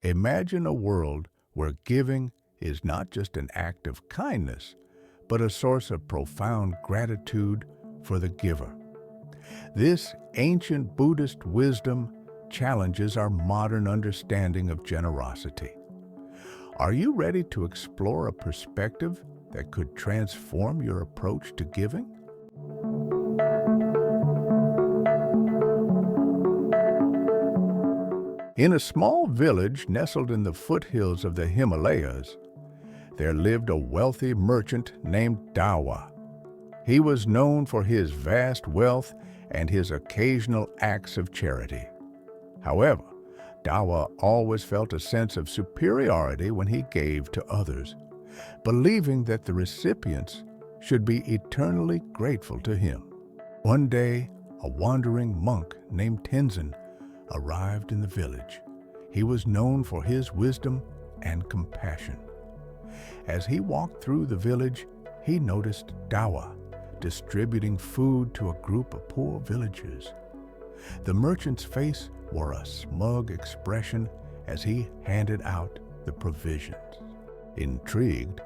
Imagine a world where giving is not just an act of kindness, but a source of profound gratitude for the giver. This ancient Buddhist wisdom challenges our modern understanding of generosity. Are you ready to explore a perspective that could transform your approach to giving? In a small village nestled in the foothills of the Himalayas, there lived a wealthy merchant named Dawa. He was known for his vast wealth and his occasional acts of charity. However, Dawa always felt a sense of superiority when he gave to others, believing that the recipients should be eternally grateful to him. One day, a wandering monk named Tenzin arrived in the village. He was known for his wisdom and compassion. As he walked through the village, he noticed Dawa distributing food to a group of poor villagers. The merchant's face wore a smug expression as he handed out the provisions. Intrigued,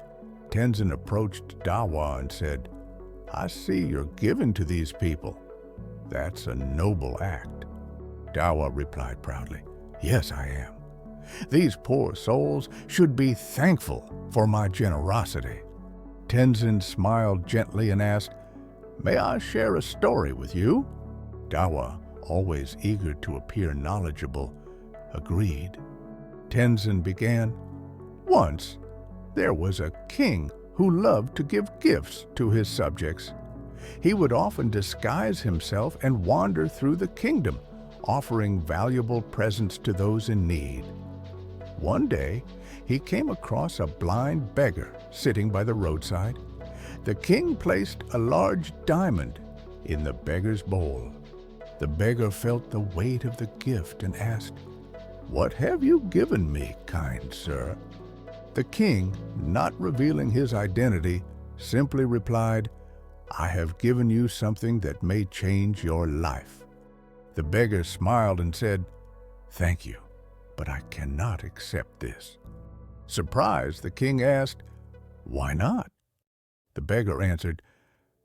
Tenzin approached Dawa and said, "I see you're giving to these people. That's a noble act." Dawa replied proudly, "Yes, I am. These poor souls should be thankful for my generosity." Tenzin smiled gently and asked, "May I share a story with you?" Dawa, always eager to appear knowledgeable, agreed. Tenzin began, "Once, there was a king who loved to give gifts to his subjects. He would often disguise himself and wander through the kingdom, offering valuable presents to those in need. One day, he came across a blind beggar sitting by the roadside. The king placed a large diamond in the beggar's bowl. The beggar felt the weight of the gift and asked, "What have you given me, kind sir?" The king, not revealing his identity, simply replied, "I have given you something that may change your life." The beggar smiled and said, "Thank you, but I cannot accept this." Surprised, the king asked, "Why not?" The beggar answered,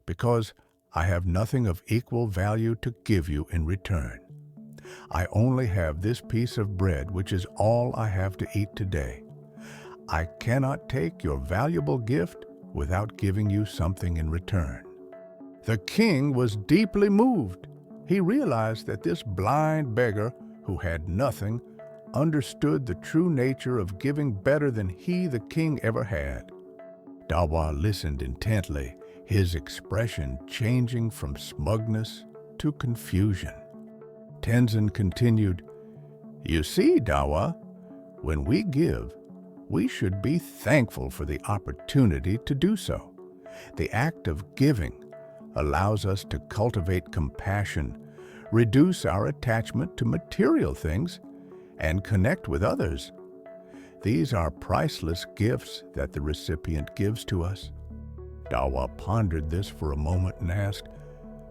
"Because I have nothing of equal value to give you in return. I only have this piece of bread, which is all I have to eat today. I cannot take your valuable gift without giving you something in return." The king was deeply moved. He realized that this blind beggar, who had nothing, understood the true nature of giving better than he, the king, ever had. Dawa listened intently, his expression changing from smugness to confusion. Tenzin continued, "You see, Dawa, when we give, we should be thankful for the opportunity to do so. The act of giving allows us to cultivate compassion, reduce our attachment to material things, and connect with others. These are priceless gifts that the recipient gives to us." Dawa pondered this for a moment and asked,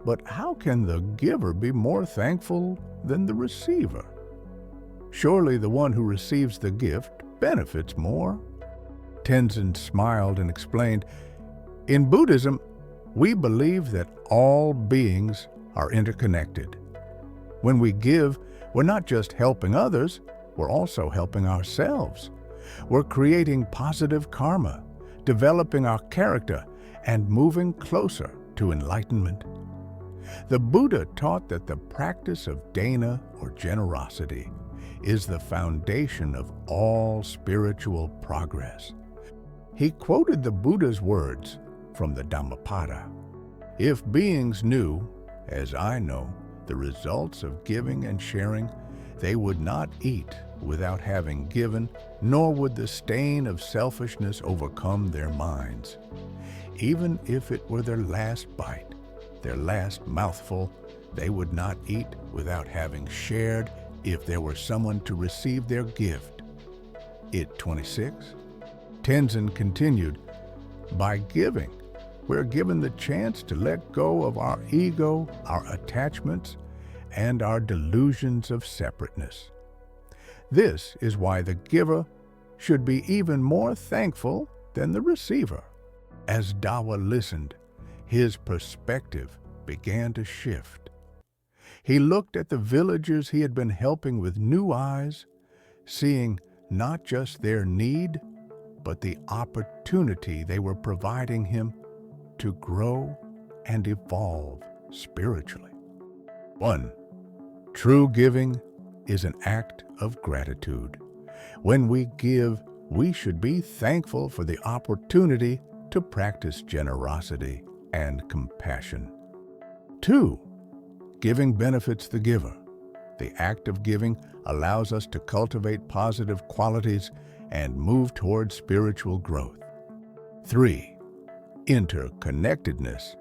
"But how can the giver be more thankful than the receiver? Surely the one who receives the gift benefits more." Tenzin smiled and explained, "In Buddhism, we believe that all beings are interconnected. When we give, we're not just helping others, we're also helping ourselves. We're creating positive karma, developing our character, and moving closer to enlightenment." The Buddha taught that the practice of dana, or generosity, is the foundation of all spiritual progress. He quoted the Buddha's words from the Dhammapada, "If beings knew, as I know, the results of giving and sharing, they would not eat without having given, nor would the stain of selfishness overcome their minds. Even if it were their last bite, their last mouthful, they would not eat without having shared if there were someone to receive their gift." It 26. Tenzin continued, "By giving, we're given the chance to let go of our ego, our attachments, and our delusions of separateness. This is why the giver should be even more thankful than the receiver. As Dawa listened, his perspective began to shift. He looked at the villagers he had been helping with new eyes, seeing not just their need, but the opportunity they were providing him to grow and evolve spiritually. 1. True giving is an act of gratitude. When we give, we should be thankful for the opportunity to practice generosity and compassion. 2. Giving benefits the giver. The act of giving allows us to cultivate positive qualities and move towards spiritual growth. 3. Interconnectedness.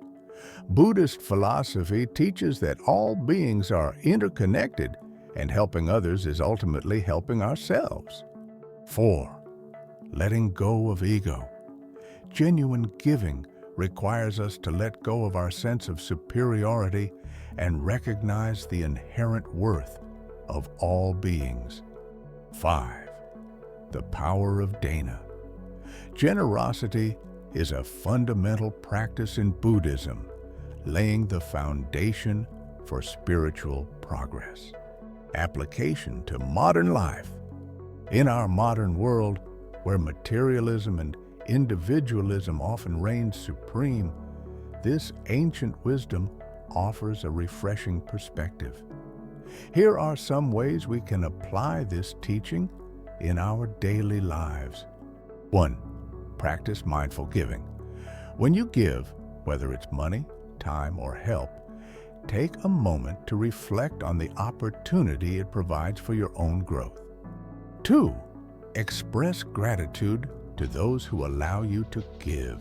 Buddhist philosophy teaches that all beings are interconnected, and helping others is ultimately helping ourselves. 4. Letting go of ego. Genuine giving requires us to let go of our sense of superiority and recognize the inherent worth of all beings. 5. The power of dana. Generosity is a fundamental practice in Buddhism, laying the foundation for spiritual progress. Application to modern life. In our modern world, where materialism and individualism often reign supreme, this ancient wisdom offers a refreshing perspective. Here are some ways we can apply this teaching in our daily lives. 1. Practice mindful giving. When you give, whether it's money, time, or help, take a moment to reflect on the opportunity it provides for your own growth. 2. Express gratitude to those who allow you to give.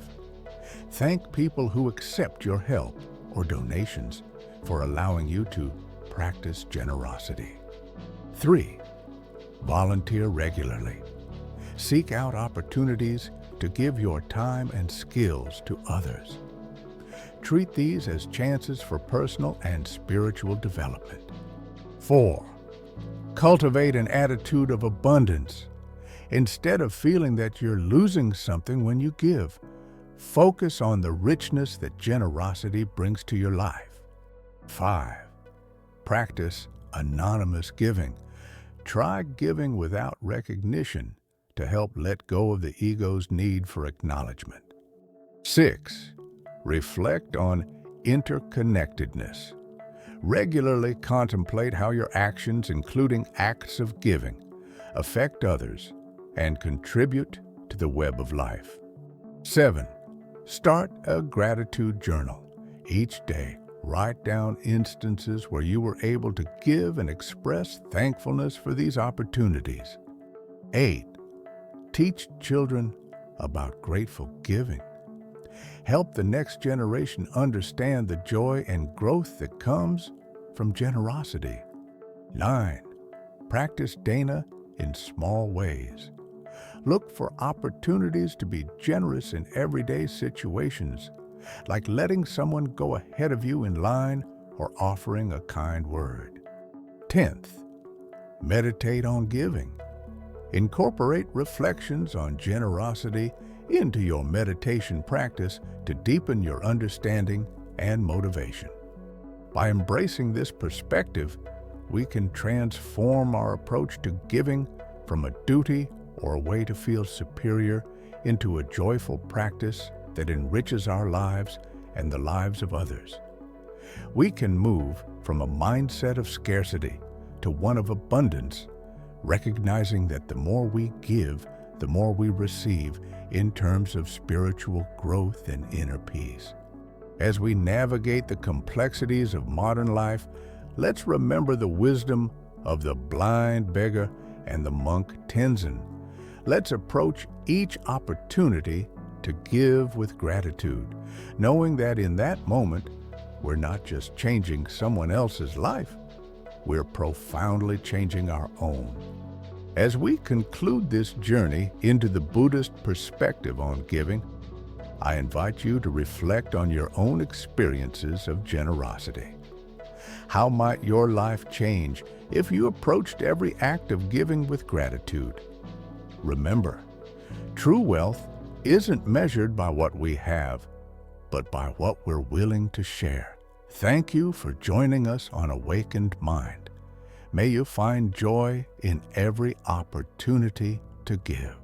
Thank people who accept your help or donations for allowing you to practice generosity. 3. Volunteer regularly. Seek out opportunities to give your time and skills to others. Treat these as chances for personal and spiritual development. 4. Cultivate an attitude of abundance. Instead of feeling that you're losing something when you give, focus on the richness that generosity brings to your life. 5. Practice anonymous giving. Try giving without recognition to help let go of the ego's need for acknowledgement. 6. Reflect on interconnectedness. Regularly contemplate how your actions, including acts of giving, affect others and contribute to the web of life. 7. Start a gratitude journal. Each day, write down instances where you were able to give and express thankfulness for these opportunities. 8. Teach children about grateful giving. Help the next generation understand the joy and growth that comes from generosity. 9. Practice dana in small ways. Look for opportunities to be generous in everyday situations, like letting someone go ahead of you in line or offering a kind word. 10th, meditate on giving. Incorporate reflections on generosity into your meditation practice to deepen your understanding and motivation. By embracing this perspective, we can transform our approach to giving from a duty or a way to feel superior into a joyful practice that enriches our lives and the lives of others. We can move from a mindset of scarcity to one of abundance, recognizing that the more we give, the more we receive in terms of spiritual growth and inner peace. As we navigate the complexities of modern life, let's remember the wisdom of the blind beggar and the monk Tenzin. Let's approach each opportunity to give with gratitude, knowing that in that moment, we're not just changing someone else's life, we're profoundly changing our own. As we conclude this journey into the Buddhist perspective on giving, I invite you to reflect on your own experiences of generosity. How might your life change if you approached every act of giving with gratitude? Remember, true wealth isn't measured by what we have, but by what we're willing to share. Thank you for joining us on Awakened Mind. May you find joy in every opportunity to give.